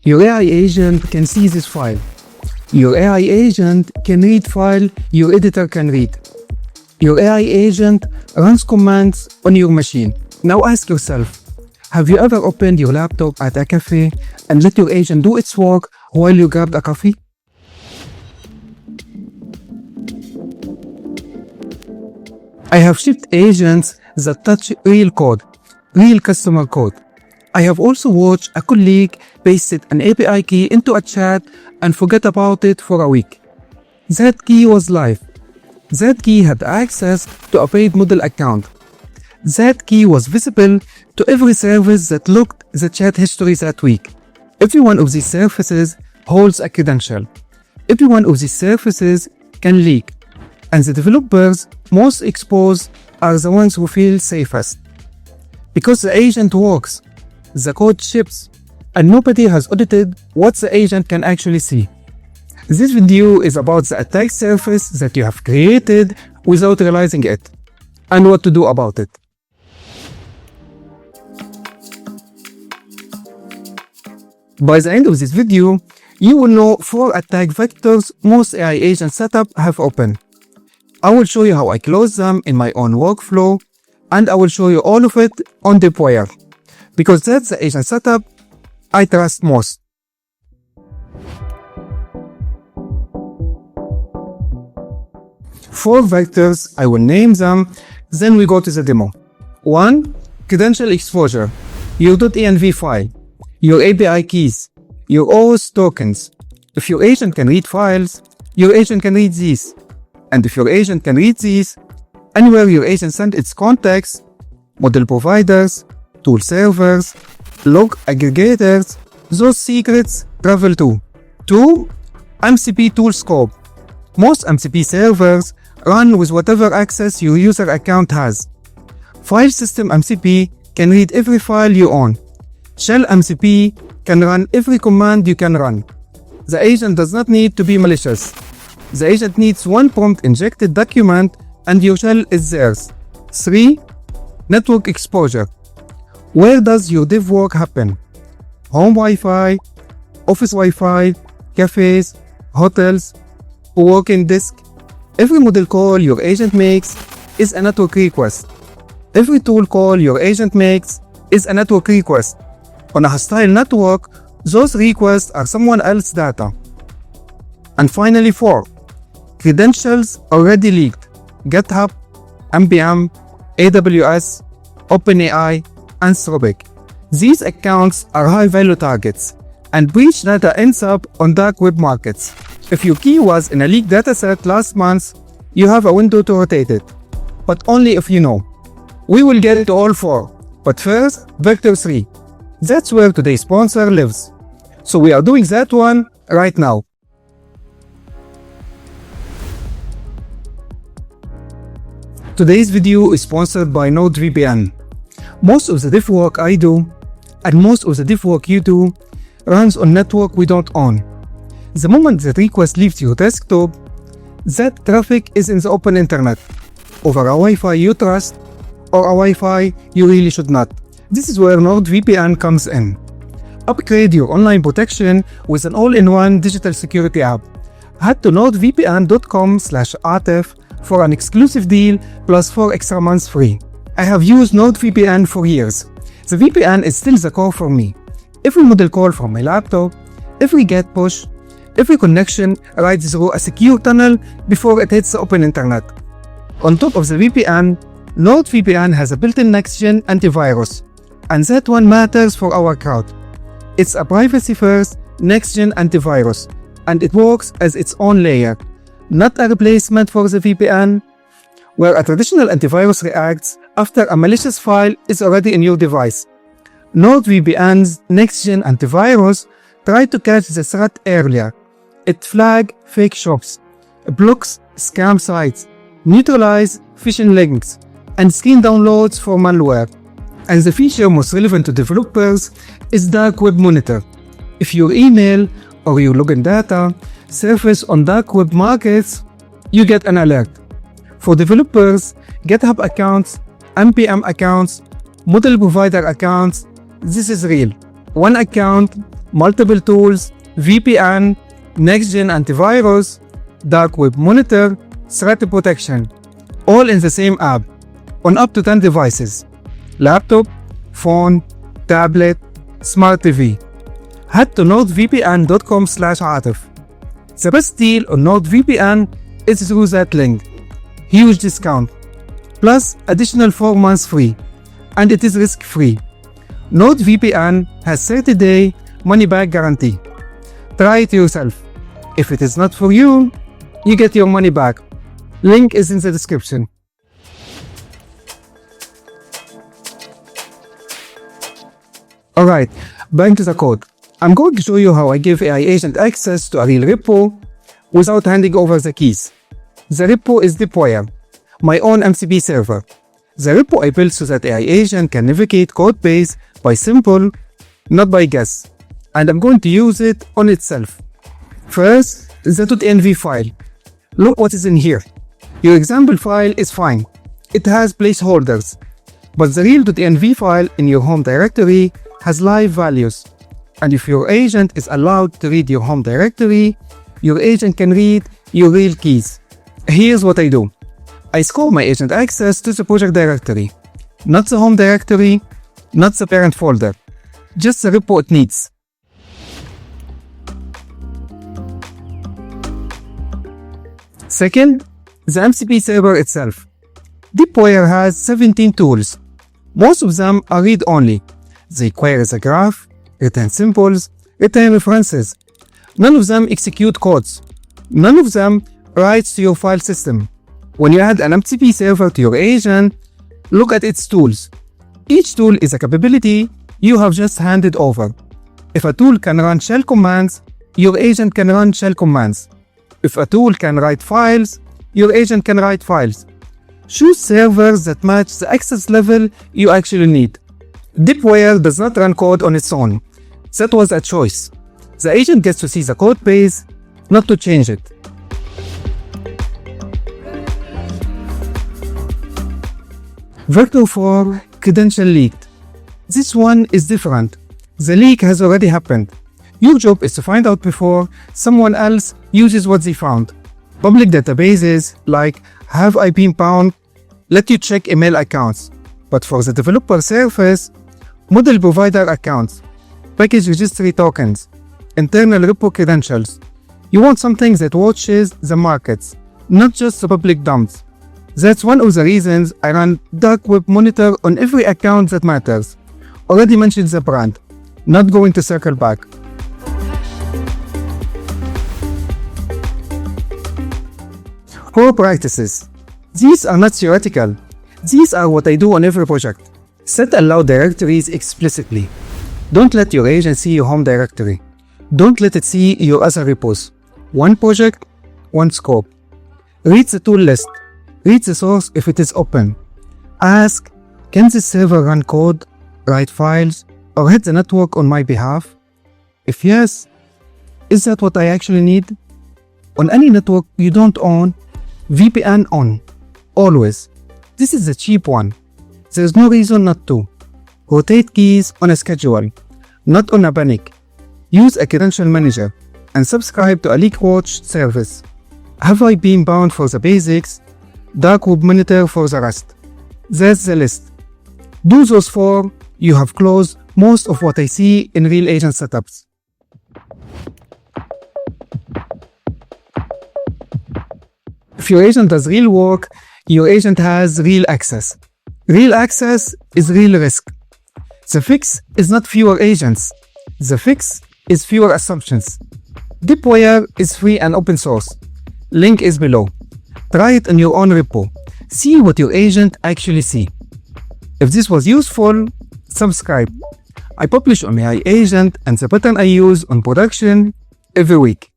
Your AI agent can see this file. Your AI agent can read file your editor can read. Your AI agent runs commands on your machine. Now ask yourself, have you ever opened your laptop at a cafe and let your agent do its work while you grabbed a coffee? I have shipped agents that touch real code, real customer code. I have also watched a colleague pasted an API key into a chat and forget about it for a week. That key was live. That key had access to a paid model account. That key was visible to every service that looked the chat history that week. Every one of these services holds a credential. Every one of these services can leak. And the developers most exposed are the ones who feel safest. Because the agent works, the code ships, and nobody has audited what the agent can actually see. This video is about the attack surface that you have created without realizing it, and what to do about it. By the end of this video, you will know 4 attack vectors most AI agent setup have open. I will show you how I close them in my own workflow, and I will show you all of it on Depwire, because that's the agent setup I trust most. Four vectors, I will name them, then we go to the demo. 1. Credential exposure, your .env file, your API keys, your OAuth tokens. If your agent can read files, your agent can read these. And if your agent can read these, anywhere your agent sends its contacts, model providers, tool servers, log aggregators, those secrets travel to. 2. MCP tool scope. Most MCP servers run with whatever access your user account has. Filesystem MCP can read every file you own. Shell MCP can run every command you can run. The agent does not need to be malicious. The agent needs one prompt injected document and your shell is theirs. 3. Network exposure. Where does your dev work happen? Home Wi-Fi, office Wi-Fi, cafes, hotels, working disk. Every model call your agent makes is a network request. Every tool call your agent makes is a network request. On a hostile network, those requests are someone else's data. And finally 4. Credentials already leaked. GitHub, NPM, AWS, OpenAI, Anthropic. These accounts are high-value targets, and breach data ends up on dark web markets. If your key was in a leaked dataset last month, you have a window to rotate it, but only if you know. We will get to all 4, but first, Vector 3. That's where today's sponsor lives. So we are doing that one right now. Today's video is sponsored by NordVPN. Most of the dev work I do, and most of the dev work you do, runs on network we don't own. The moment that request leaves your desktop, that traffic is in the open internet, over a Wi-Fi you trust, or a Wi-Fi you really should not. This is where NordVPN comes in. Upgrade your online protection with an all-in-one digital security app. Head to nordvpn.com/atif for an exclusive deal plus 4 extra months free. I have used NordVPN for years. The VPN is still the core for me. Every model call from my laptop, every GET push, every connection rides through a secure tunnel before it hits the open internet. On top of the VPN, NordVPN has a built-in next-gen antivirus, and that one matters for our crowd. It's a privacy-first, next-gen antivirus, and it works as its own layer, not a replacement for the VPN, where a traditional antivirus reacts after a malicious file is already in your device. NordVPN's next-gen antivirus tries to catch the threat earlier. It flags fake shops, blocks scam sites, neutralizes phishing links, and screen downloads for malware. And the feature most relevant to developers is Dark Web Monitor. If your email or your login data surface on dark web markets, you get an alert. For developers, GitHub accounts, NPM accounts, model provider accounts, this is real. One account, multiple tools, VPN, next-gen antivirus, dark web monitor, threat protection, all in the same app, on up to 10 devices, laptop, phone, tablet, smart TV. Head to nordvpn.com/Atif. The best deal on NordVPN is through that link. Huge discount, plus additional 4 months free, and it is risk-free. NordVPN has 30-day money-back guarantee. Try it yourself. If it is not for you, you get your money back. Link is in the description. Alright, back to the code. I'm going to show you how I give AI agent access to a real repo without handing over the keys. The repo is Depwire, my own MCP server. The repo I built so that AI agent can navigate codebase by symbol, not by guess, and I'm going to use it on itself. First, the .env file. Look what is in here. Your example file is fine. It has placeholders, but the real .env file in your home directory has live values. And if your agent is allowed to read your home directory, your agent can read your real keys. Here's what I do. I scope my agent access to the project directory, not the home directory, not the parent folder, just the repo it needs. Second, the MCP server itself. Depwire has 17 tools. Most of them are read-only. They query the graph, return symbols, return references. None of them execute codes. None of them writes to your file system. When you add an MCP server to your agent, look at its tools. Each tool is a capability you have just handed over. If a tool can run shell commands, your agent can run shell commands. If a tool can write files, your agent can write files. Choose servers that match the access level you actually need. Depwire does not run code on its own. That was a choice. The agent gets to see the code base, not to change it. Vector 4 credential leaked. This one is different. The leak has already happened. Your job is to find out before someone else uses what they found. Public databases like Have I Been Bound let you check email accounts, but for the developer surface, model provider accounts, package registry tokens, internal repo credentials. You want something that watches the markets, not just the public dumps. That's one of the reasons I run dark web monitor on every account that matters. Already mentioned the brand, not going to circle back. Core practices. These are not theoretical. These are what I do on every project. Set allow directories explicitly. Don't let your agent see your home directory. Don't let it see your other repos. One project, one scope. Read the tool list. Read the source if it is open. Ask, can this server run code, write files, or hit the network on my behalf? If yes, is that what I actually need? On any network you don't own, VPN on. Always. This is the cheap one. There is no reason not to. Rotate keys on a schedule, not on a panic. Use a credential manager and subscribe to a leak watch service. Have I been bound for the basics? Dark web monitor for the rest. That's the list. Do those 4, you have closed most of what I see in real agent setups. If your agent does real work, your agent has real access. Real access is real risk. The fix is not fewer agents. The fix is fewer assumptions. Depwire is free and open source. Link is below. Try it in your own repo. See what your agent actually see. If this was useful, subscribe. I publish on AI agent and the pattern I use on production every week.